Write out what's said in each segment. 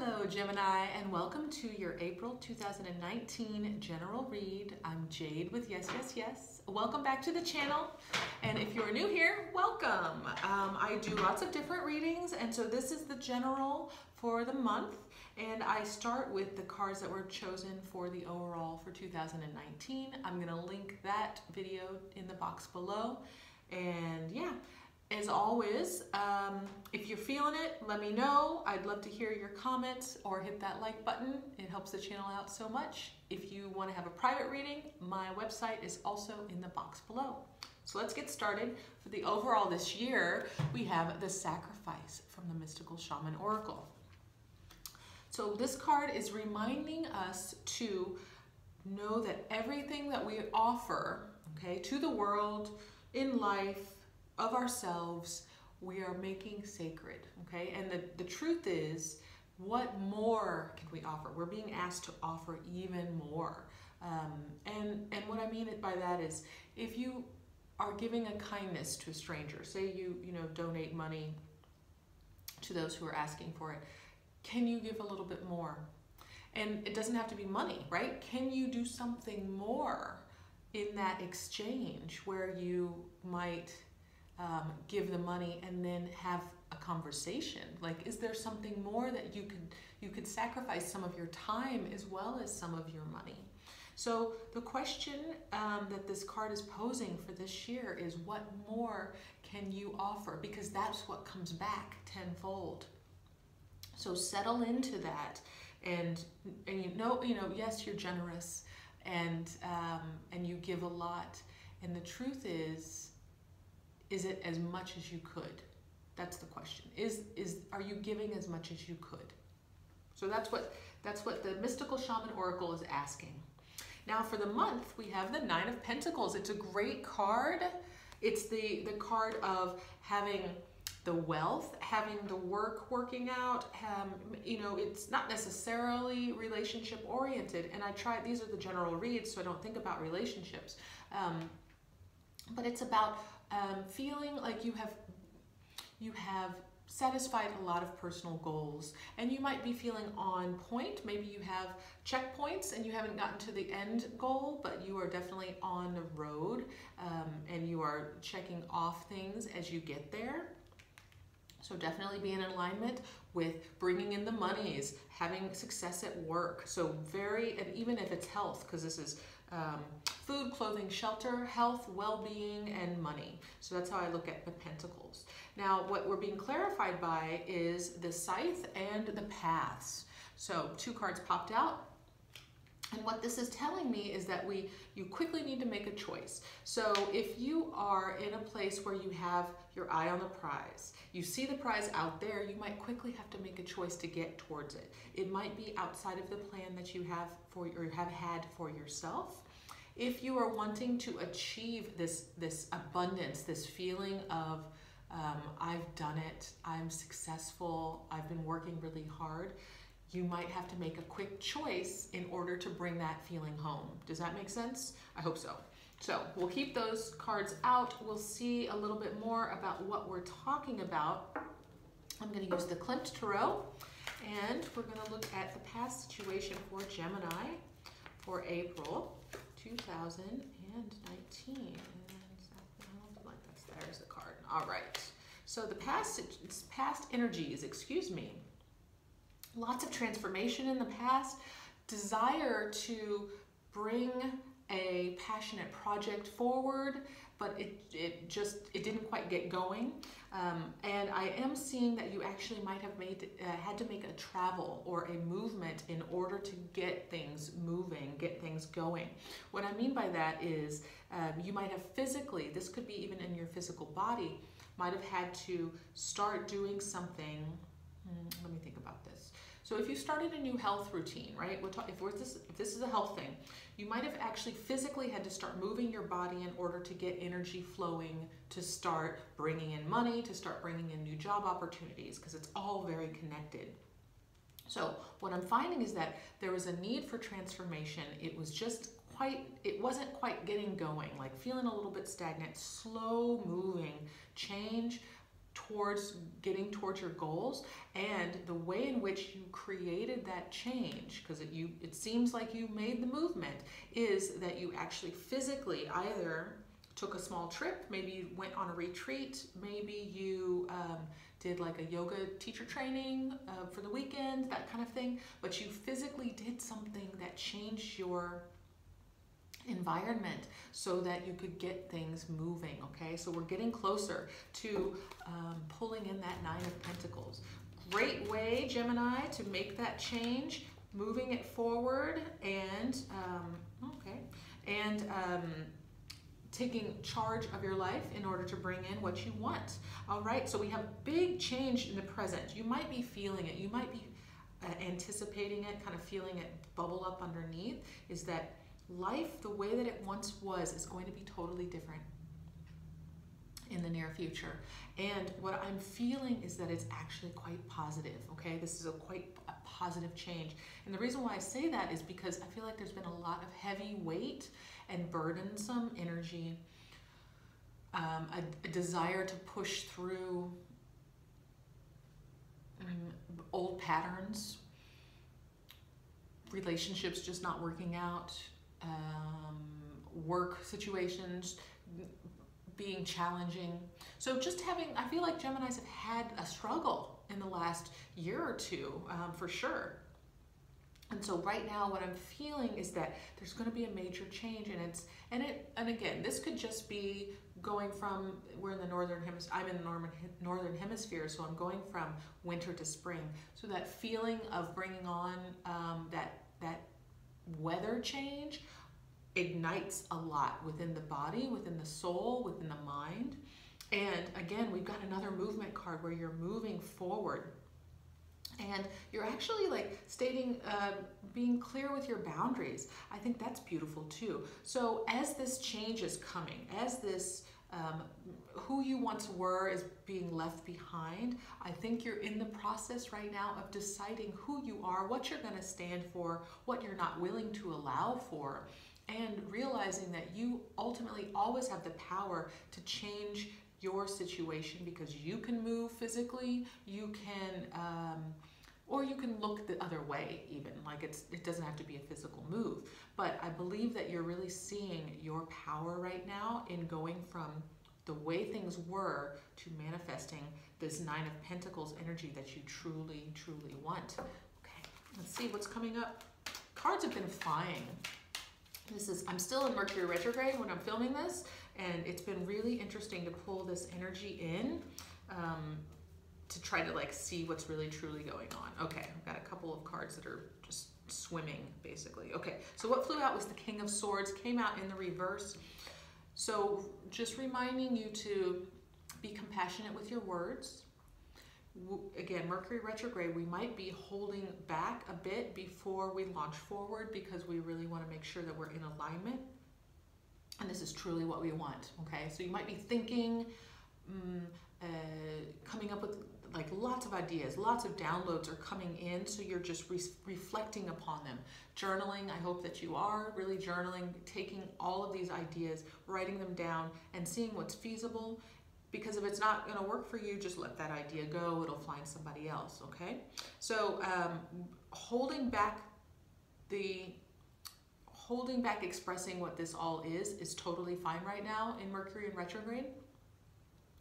Hello Gemini, and welcome to your April 2019 general read. I'm Jade with YesYesYes. Welcome back to the channel, and if you're new here, welcome. I do lots of different readings, and so this is the general for the month, and I start with the cards that were chosen for the overall for 2019. I'm going to link that video in the box below, and yeah. As always, if you're feeling it, let me know. I'd love to hear your comments or hit that like button. It helps the channel out so much. If you want to have a private reading, my website is also in the box below. So let's get started. For the overall this year, we have the Sacrifice from the Mystical Shaman Oracle. So this card is reminding us to know that everything that we offer, okay, to the world, in life, of ourselves, we are making sacred, okay? And the truth is, what more can we offer? We're being asked to offer even more. And what I mean by that is, if you are giving a kindness to a stranger, say you donate money to those who are asking for it, can you give a little bit more? And it doesn't have to be money, right? Can you do something more in that exchange where you might give the money and then have a conversation? Like, is there something more that you could sacrifice some of your time as well as some of your money? So the question that this card is posing for this year is, what more can you offer? Because that's what comes back tenfold. So settle into that, and yes, you're generous, and you give a lot, and the truth is it as much as you could? That's the question. Are you giving as much as you could? So that's what the Mystical Shaman Oracle is asking. Now for the month, we have the Nine of Pentacles. It's a great card. It's the card of having the wealth, having the working out. It's not necessarily relationship oriented. And these are the general reads, so I don't think about relationships. But it's about feeling like you have satisfied a lot of personal goals, and you might be feeling on point. Maybe you have checkpoints and you haven't gotten to the end goal, but you are definitely on the road, and you are checking off things as you get there. So definitely be in alignment with bringing in the monies, having success at work. So and even if it's health, because this is food, clothing, shelter, health, well-being, and money. So that's how I look at the Pentacles. Now, what we're being clarified by is the Scythe and the Paths. So two cards popped out. And what this is telling me is that you quickly need to make a choice. So if you are in a place where you have your eye on the prize, you see the prize out there, you might quickly have to make a choice to get towards it. It might be outside of the plan that you have have had for yourself. If you are wanting to achieve this abundance, this feeling of I've done it, I'm successful, I've been working really hard, you might have to make a quick choice in order to bring that feeling home. Does that make sense? I hope so. So we'll keep those cards out. We'll see a little bit more about what we're talking about. I'm going to use the Klimt Tarot, and we're going to look at the past situation for Gemini for April 2019. And there's the card. All right. So the past energies, excuse me. Lots of transformation in the past, desire to bring a passionate project forward, but it didn't quite get going. And I am seeing that you actually might have had to make a travel or a movement in order to get things moving, get things going. What I mean by that is you might have physically, this could be even in your physical body, might have had to start doing something. Let me think about this. So if you started a new health routine, right? If this is a health thing, you might have actually physically had to start moving your body in order to get energy flowing, to start bringing in money, to start bringing in new job opportunities, because it's all very connected. So what I'm finding is that there was a need for transformation. It wasn't quite getting going, like feeling a little bit stagnant, slow moving change towards getting towards your goals, and the way in which you created that change, because it seems like you made the movement, is that you actually physically either took a small trip, maybe you went on a retreat, maybe you did like a yoga teacher training for the weekend, that kind of thing, but you physically did something that changed your environment so that you could get things moving, okay? So we're getting closer to pulling in that Nine of Pentacles. Great way, Gemini, to make that change, moving it forward, and taking charge of your life in order to bring in what you want. All right, so we have big change in the present. You might be feeling it. You might be anticipating it, kind of feeling it bubble up underneath, is that life, the way that it once was, is going to be totally different in the near future. And what I'm feeling is that it's actually quite positive, okay? This is quite a positive change. And the reason why I say that is because I feel like there's been a lot of heavy weight and burdensome energy, a desire to push through old patterns, relationships just not working out, work situations being challenging. So just I feel like Geminis have had a struggle in the last year or two, for sure. And so right now what I'm feeling is that there's going to be a major change, and again, this could just be going from, we're in the northern hemisphere, I'm in the northern hemisphere, so I'm going from winter to spring. So that feeling of bringing on that weather change ignites a lot within the body, within the soul, within the mind. And again, we've got another movement card where you're moving forward. And you're actually like stating, being clear with your boundaries. I think that's beautiful too. So as this change is coming, as this, who you once were is being left behind, I think you're in the process right now of deciding who you are, what you're going to stand for, what you're not willing to allow for, and realizing that you ultimately always have the power to change your situation, because you can move physically, you can, or you can look the other way even, like it doesn't have to be a physical move. But I believe that you're really seeing your power right now in going from the way things were to manifesting this Nine of Pentacles energy that you truly, truly want. Okay, let's see what's coming up. Cards have been flying. I'm still in Mercury retrograde when I'm filming this, and it's been really interesting to pull this energy in to try to like see what's really truly going on. Okay, I've got a couple of cards that are just swimming basically. Okay, so what flew out was the King of Swords, came out in the reverse. So just reminding you to be compassionate with your words. Again, Mercury retrograde, we might be holding back a bit before we launch forward, because we really want to make sure that we're in alignment. And this is truly what we want, okay? So you might be thinking, coming up with like lots of ideas, lots of downloads are coming in, so you're just reflecting upon them. Journaling, I hope that you are really journaling, taking all of these ideas, writing them down, and seeing what's feasible. Because if it's not going to work for you, just let that idea go. It'll find somebody else, okay? So holding back expressing what this all is totally fine right now in Mercury in retrograde.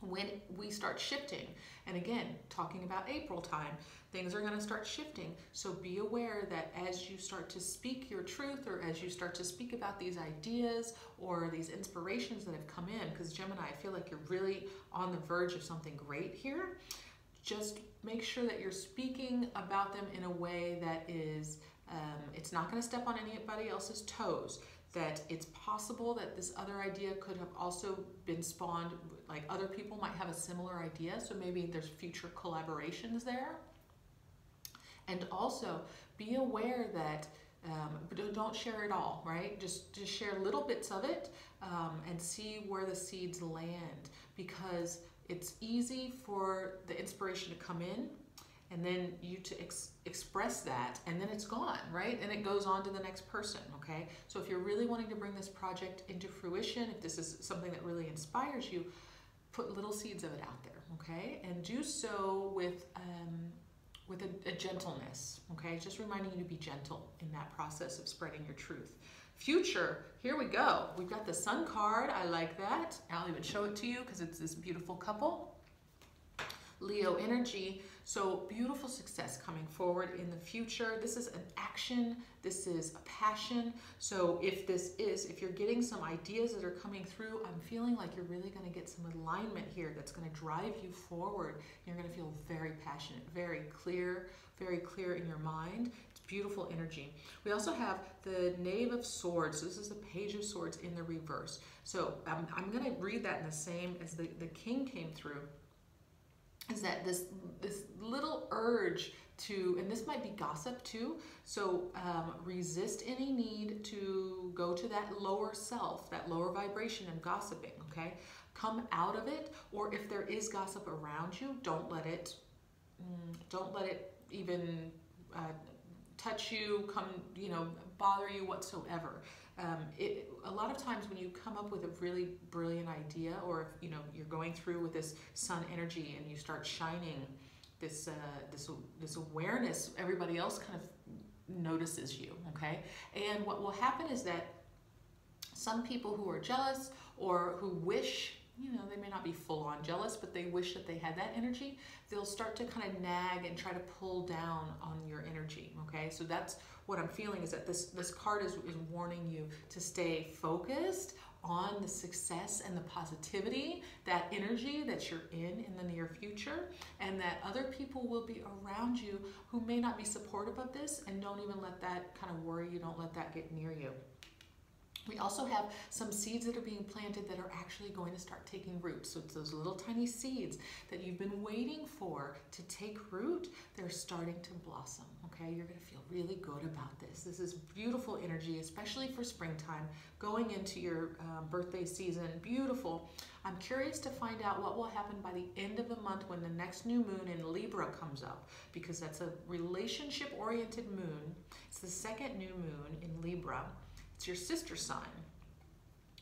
When we start shifting, and again, talking about April time, things are going to start shifting. So be aware that as you start to speak your truth, or as you start to speak about these ideas or these inspirations that have come in, because Gemini, I feel like you're really on the verge of something great here. Just make sure that you're speaking about them in a way that is, it's not going to step on anybody else's toes. That it's possible that this other idea could have also been spawned, like other people might have a similar idea, so maybe there's future collaborations there. And also be aware that don't share it all, right? Just share little bits of it and see where the seeds land, because it's easy for the inspiration to come in and then you to express that, and then it's gone, right? And it goes on to the next person, okay? So if you're really wanting to bring this project into fruition, if this is something that really inspires you, put little seeds of it out there, okay? And do so with a gentleness, okay? Just reminding you to be gentle in that process of spreading your truth. Future, here we go. We've got the Sun card. I like that. I'll even show it to you because it's this beautiful couple. Leo energy. So beautiful success coming forward in the future. This is an action. This is a passion. So if you're getting some ideas that are coming through, I'm feeling like you're really going to get some alignment here that's going to drive you forward. You're going to feel very passionate, very clear in your mind. It's beautiful energy. We also have the Knave of Swords. This is the Page of Swords in the reverse. So I'm going to read that in the same as the King came through. Is that this little urge to, and this might be gossip too, so resist any need to go to that lower self, that lower vibration and gossiping, okay? Come out of it, or if there is gossip around you, don't let it even touch you, bother you whatsoever. A lot of times when you come up with a really brilliant idea, or if you're going through with this Sun energy and you start shining this awareness, everybody else kind of notices you, okay? And what will happen is that some people who are jealous or who wish, they may not be full on jealous, but they wish that they had that energy, they'll start to kind of nag and try to pull down on your energy, okay? So that's what I'm feeling, is that this card is warning you to stay focused on the success and the positivity, that energy that you're in the near future, and that other people will be around you who may not be supportive of this, and don't even let that kind of worry you, don't let that get near you. We also have some seeds that are being planted that are actually going to start taking root. So it's those little tiny seeds that you've been waiting for to take root. They're starting to blossom, okay? You're going to feel really good about this. This is beautiful energy, especially for springtime, going into your birthday season. Beautiful. I'm curious to find out what will happen by the end of the month when the next new moon in Libra comes up, because that's a relationship-oriented moon. It's the second new moon in Libra. It's your sister sign.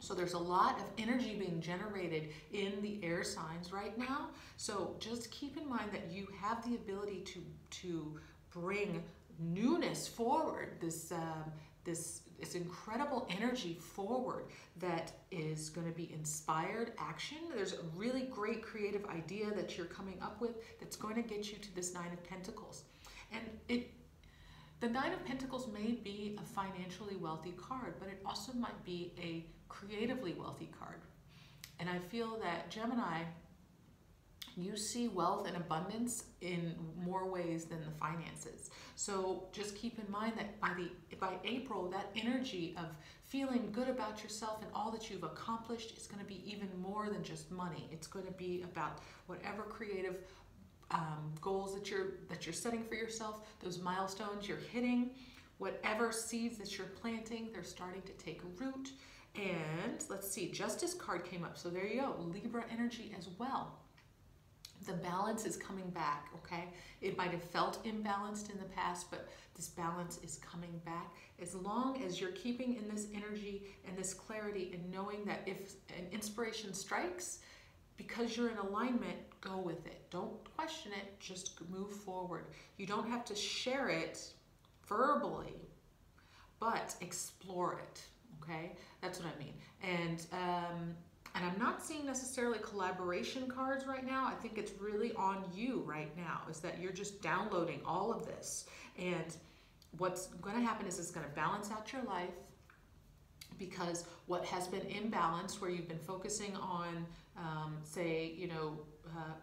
So there's a lot of energy being generated in the air signs right now. So just keep in mind that you have the ability to bring newness forward, this incredible energy forward that is going to be inspired action. There's a really great creative idea that you're coming up with that's going to get you to this Nine of Pentacles. And the Nine of Pentacles may be a financially wealthy card, but it also might be a creatively wealthy card. And I feel that, Gemini, you see wealth and abundance in more ways than the finances. So just keep in mind that by April, that energy of feeling good about yourself and all that you've accomplished is going to be even more than just money. It's going to be about whatever creative goals that you're setting for yourself, those milestones you're hitting, whatever seeds that you're planting, they're starting to take root. And let's see, Justice card came up. So there you go, Libra energy as well. The balance is coming back, okay? It might have felt imbalanced in the past, but this balance is coming back. As long as you're keeping in this energy and this clarity and knowing that if an inspiration strikes, because you're in alignment, go with it. Don't question it, just move forward. You don't have to share it verbally, but explore it, okay? That's what I mean. And I'm not seeing necessarily collaboration cards right now. I think it's really on you right now, is that you're just downloading all of this. And what's going to happen is it's going to balance out your life, because what has been imbalanced, where you've been focusing on, say,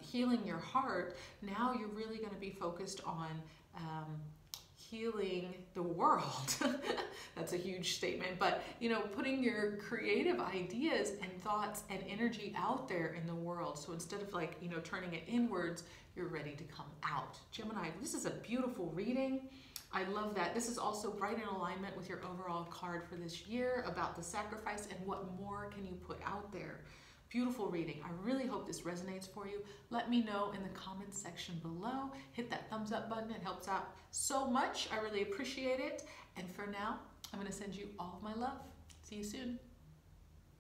healing your heart, now you're really going to be focused on healing the world. That's a huge statement, but putting your creative ideas and thoughts and energy out there in the world. So instead of turning it inwards, you're ready to come out. Gemini, this is a beautiful reading. I love that. This is also right in alignment with your overall card for this year about the sacrifice and what more can you put out there. Beautiful reading. I really hope this resonates for you. Let me know in the comments section below. Hit that thumbs up button. It helps out so much. I really appreciate it. And for now, I'm going to send you all of my love. See you soon.